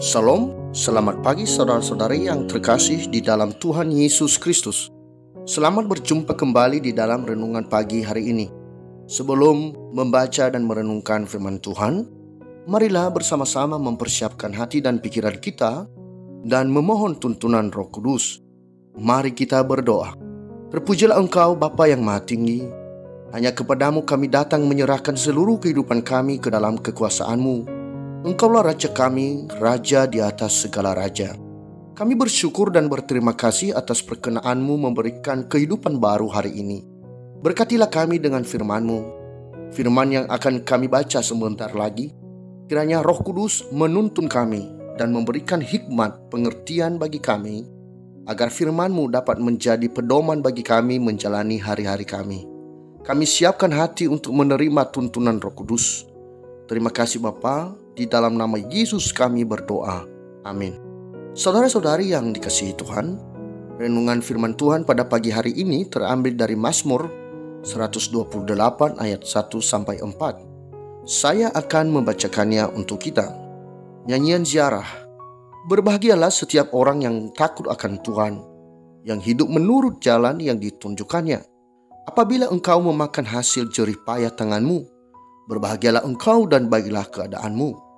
Shalom, selamat pagi saudara-saudari yang terkasih di dalam Tuhan Yesus Kristus. Selamat berjumpa kembali di dalam renungan pagi hari ini. Sebelum membaca dan merenungkan firman Tuhan, marilah bersama-sama mempersiapkan hati dan pikiran kita dan memohon tuntunan Roh Kudus. Mari kita berdoa. Terpujilah Engkau Bapa yang Maha Tinggi. Hanya kepadamu kami datang menyerahkan seluruh kehidupan kami ke dalam kekuasaan-Mu. Engkaulah Raja kami, Raja di atas segala raja. Kami bersyukur dan berterima kasih atas perkenan-Mu memberikan kehidupan baru hari ini. Berkatilah kami dengan firman-Mu, firman yang akan kami baca sebentar lagi. Kiranya Roh Kudus menuntun kami dan memberikan hikmat pengertian bagi kami, agar firman-Mu dapat menjadi pedoman bagi kami menjalani hari-hari kami. Kami siapkan hati untuk menerima tuntunan Roh Kudus. Terima kasih Bapa. Di dalam nama Yesus kami berdoa. Amin. Saudara-saudari yang dikasihi Tuhan, renungan firman Tuhan pada pagi hari ini terambil dari Mazmur 128 ayat 1-4. Saya akan membacakannya untuk kita. Nyanyian ziarah. Berbahagialah setiap orang yang takut akan Tuhan, yang hidup menurut jalan yang ditunjukkannya. Apabila engkau memakan hasil jerih payah tanganmu, berbahagialah engkau dan baiklah keadaanmu.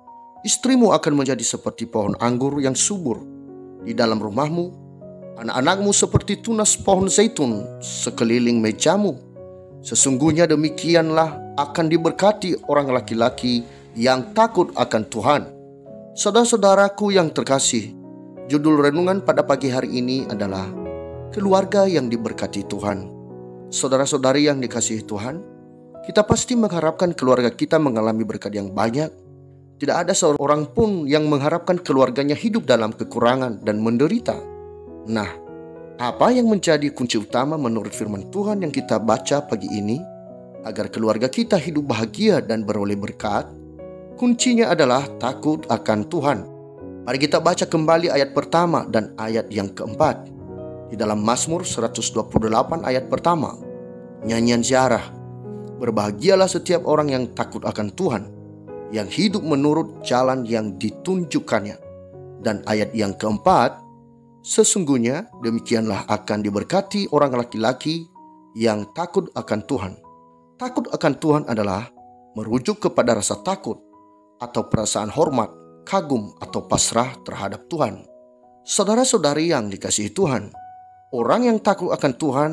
Istrimu akan menjadi seperti pohon anggur yang subur di dalam rumahmu. Anak-anakmu seperti tunas pohon zaitun sekeliling mejamu. Sesungguhnya demikianlah akan diberkati orang laki-laki yang takut akan Tuhan. Saudara-saudaraku yang terkasih, judul renungan pada pagi hari ini adalah keluarga yang diberkati Tuhan. Saudara-saudari yang dikasihi Tuhan, kita pasti mengharapkan keluarga kita mengalami berkat yang banyak. Tidak ada seorang pun yang mengharapkan keluarganya hidup dalam kekurangan dan menderita. Nah, apa yang menjadi kunci utama menurut firman Tuhan yang kita baca pagi ini agar keluarga kita hidup bahagia dan beroleh berkat? Kuncinya adalah takut akan Tuhan. Mari kita baca kembali ayat pertama dan ayat yang keempat. Di dalam Mazmur 128 ayat pertama, nyanyian ziarah. Berbahagialah setiap orang yang takut akan Tuhan, yang hidup menurut jalan yang ditunjukkannya. Dan ayat yang keempat, sesungguhnya demikianlah akan diberkati orang laki-laki yang takut akan Tuhan. Takut akan Tuhan adalah merujuk kepada rasa takut atau perasaan hormat, kagum atau pasrah terhadap Tuhan. Saudara-saudari yang dikasihi Tuhan, orang yang takut akan Tuhan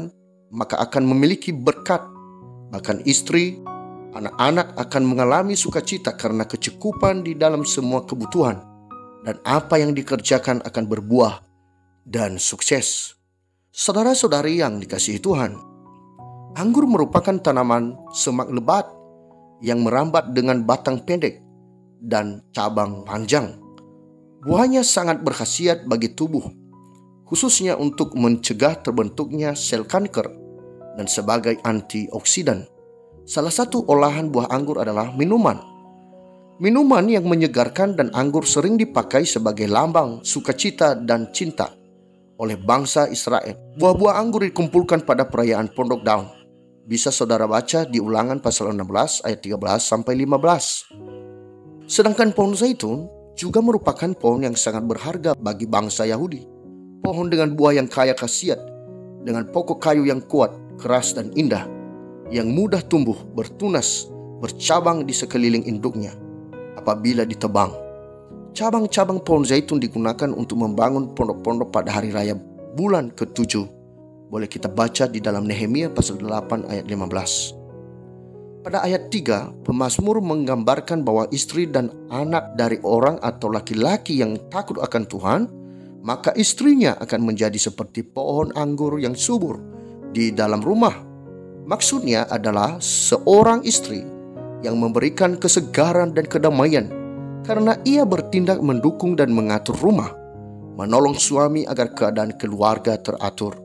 maka akan memiliki berkat. Bahkan istri, anak-anak akan mengalami sukacita karena kecukupan di dalam semua kebutuhan. Dan apa yang dikerjakan akan berbuah dan sukses. Saudara-saudari yang dikasihi Tuhan, anggur merupakan tanaman semak lebat yang merambat dengan batang pendek dan cabang panjang. Buahnya sangat berkhasiat bagi tubuh, khususnya untuk mencegah terbentuknya sel kanker dan sebagai antioksidan. Salah satu olahan buah anggur adalah minuman. Minuman yang menyegarkan, dan anggur sering dipakai sebagai lambang sukacita dan cinta oleh bangsa Israel. Buah-buah anggur dikumpulkan pada perayaan Pondok Daun. Bisa saudara baca di Ulangan pasal 16 ayat 13-15. Sedangkan pohon zaitun juga merupakan pohon yang sangat berharga bagi bangsa Yahudi. Pohon dengan buah yang kaya khasiat, dengan pokok kayu yang kuat, keras dan indah, yang mudah tumbuh, bertunas, bercabang di sekeliling induknya apabila ditebang. Cabang-cabang pohon zaitun digunakan untuk membangun pondok-pondok pada hari raya bulan ke-7. Boleh kita baca di dalam Nehemia pasal 8 ayat 15. Pada ayat 3, pemazmur menggambarkan bahwa istri dan anak dari orang atau laki-laki yang takut akan Tuhan, maka istrinya akan menjadi seperti pohon anggur yang subur di dalam rumah. Maksudnya adalah seorang istri yang memberikan kesegaran dan kedamaian karena ia bertindak mendukung dan mengatur rumah, menolong suami agar keadaan keluarga teratur,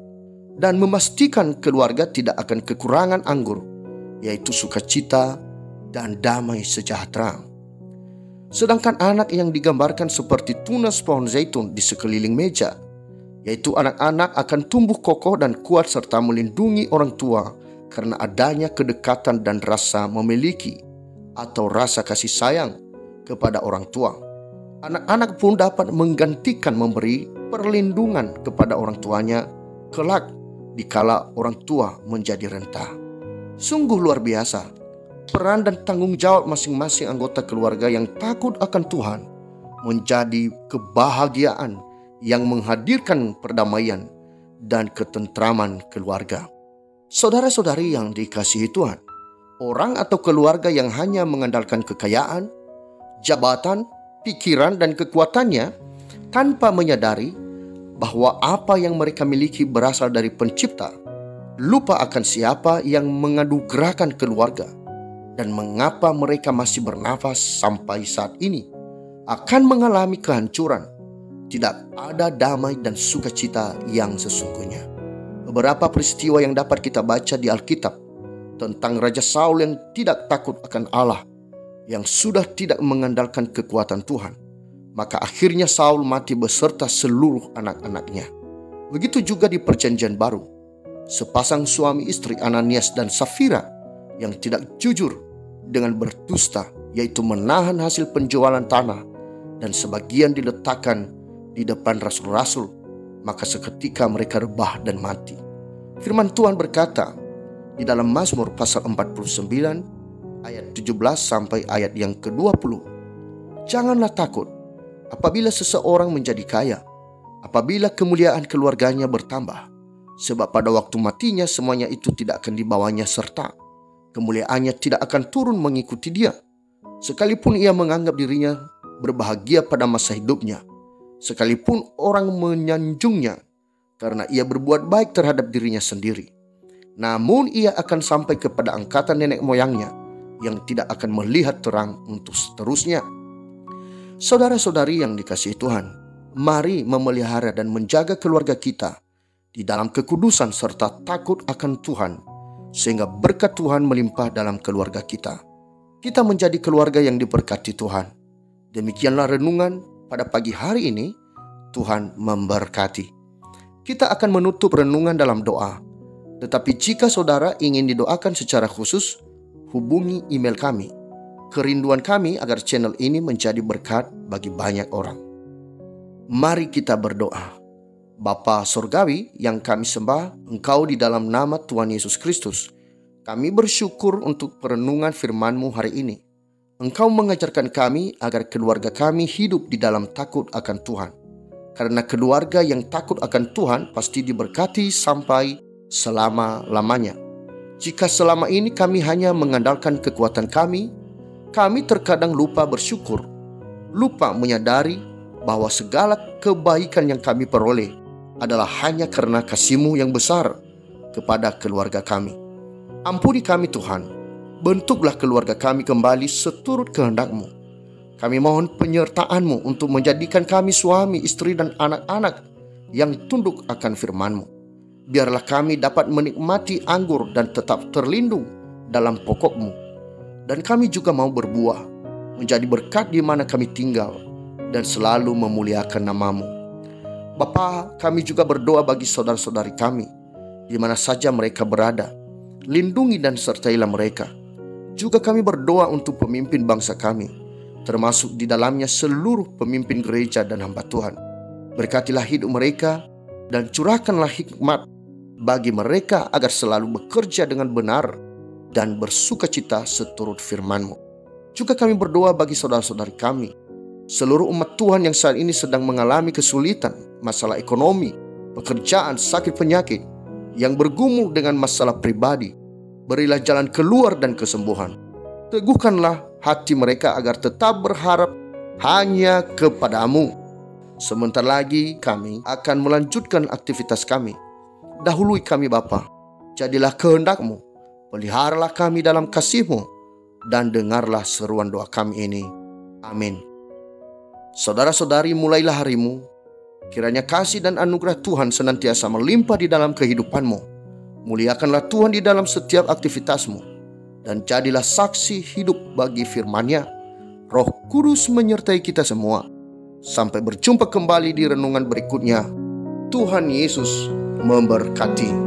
dan memastikan keluarga tidak akan kekurangan anggur, yaitu sukacita dan damai sejahtera. Sedangkan anak yang digambarkan seperti tunas pohon zaitun di sekeliling meja, yaitu anak-anak akan tumbuh kokoh dan kuat serta melindungi orang tua karena adanya kedekatan dan rasa memiliki atau rasa kasih sayang kepada orang tua. Anak-anak pun dapat menggantikan memberi perlindungan kepada orang tuanya kelak dikala orang tua menjadi renta. Sungguh luar biasa peran dan tanggung jawab masing-masing anggota keluarga yang takut akan Tuhan menjadi kebahagiaan yang menghadirkan perdamaian dan ketentraman keluarga. Saudara-saudari yang dikasihi Tuhan, orang atau keluarga yang hanya mengandalkan kekayaan, jabatan, pikiran, dan kekuatannya tanpa menyadari bahwa apa yang mereka miliki berasal dari Pencipta, lupa akan siapa yang menganugerahkan keluarga dan mengapa mereka masih bernafas sampai saat ini, akan mengalami kehancuran. Tidak ada damai dan sukacita yang sesungguhnya. Beberapa peristiwa yang dapat kita baca di Alkitab tentang Raja Saul yang tidak takut akan Allah, yang sudah tidak mengandalkan kekuatan Tuhan, maka akhirnya Saul mati beserta seluruh anak-anaknya. Begitu juga di Perjanjian Baru, sepasang suami istri Ananias dan Safira yang tidak jujur dengan berdusta, yaitu menahan hasil penjualan tanah dan sebagian diletakkan di depan rasul-rasul, maka seketika mereka rebah dan mati. Firman Tuhan berkata di dalam Mazmur pasal 49 ayat 17 sampai ayat yang ke-20, "Janganlah takut apabila seseorang menjadi kaya, apabila kemuliaan keluarganya bertambah, sebab pada waktu matinya semuanya itu tidak akan dibawanya serta kemuliaannya tidak akan turun mengikuti dia. Sekalipun ia menganggap dirinya berbahagia pada masa hidupnya, sekalipun orang menyanjungnya karena ia berbuat baik terhadap dirinya sendiri, namun ia akan sampai kepada angkatan nenek moyangnya yang tidak akan melihat terang untuk seterusnya." Saudara-saudari yang dikasihi Tuhan, mari memelihara dan menjaga keluarga kita di dalam kekudusan serta takut akan Tuhan, sehingga berkat Tuhan melimpah dalam keluarga kita. Kita menjadi keluarga yang diberkati Tuhan. Demikianlah renungan pada pagi hari ini. Tuhan memberkati. Kita akan menutup renungan dalam doa. Tetapi jika saudara ingin didoakan secara khusus, hubungi email kami. Kerinduan kami agar channel ini menjadi berkat bagi banyak orang. Mari kita berdoa. Bapa Surgawi yang kami sembah Engkau di dalam nama Tuhan Yesus Kristus, kami bersyukur untuk perenungan firman-Mu hari ini. Engkau mengajarkan kami agar keluarga kami hidup di dalam takut akan Tuhan. Karena keluarga yang takut akan Tuhan pasti diberkati sampai selama-lamanya. Jika selama ini kami hanya mengandalkan kekuatan kami terkadang lupa bersyukur, lupa menyadari bahwa segala kebaikan yang kami peroleh adalah hanya karena kasih-Mu yang besar kepada keluarga kami. Ampuni kami Tuhan, bentuklah keluarga kami kembali seturut kehendak-Mu. Kami mohon penyertaan-Mu untuk menjadikan kami suami, istri, dan anak-anak yang tunduk akan firman-Mu. Biarlah kami dapat menikmati anggur dan tetap terlindung dalam pokok-Mu. Dan kami juga mau berbuah, menjadi berkat di mana kami tinggal, dan selalu memuliakan nama-Mu. Bapa, kami juga berdoa bagi saudara-saudari kami, di mana saja mereka berada. Lindungi dan sertailah mereka. Juga kami berdoa untuk pemimpin bangsa kami, termasuk di dalamnya seluruh pemimpin gereja dan hamba Tuhan. Berkatilah hidup mereka dan curahkanlah hikmat bagi mereka agar selalu bekerja dengan benar dan bersukacita seturut firman-Mu. Juga kami berdoa bagi saudara-saudari kami, seluruh umat Tuhan yang saat ini sedang mengalami kesulitan, masalah ekonomi, pekerjaan, sakit penyakit, yang bergumul dengan masalah pribadi. Berilah jalan keluar dan kesembuhan. Teguhkanlah hati mereka agar tetap berharap hanya kepadamu. Sebentar lagi kami akan melanjutkan aktivitas kami. Dahului kami Bapa, jadilah kehendak-Mu, peliharalah kami dalam kasih-Mu, dan dengarlah seruan doa kami ini. Amin. Saudara-saudari, mulailah harimu. Kiranya kasih dan anugerah Tuhan senantiasa melimpah di dalam kehidupanmu. Muliakanlah Tuhan di dalam setiap aktivitasmu, dan jadilah saksi hidup bagi firman-Nya. Roh Kudus menyertai kita semua. Sampai berjumpa kembali di renungan berikutnya. Tuhan Yesus memberkati.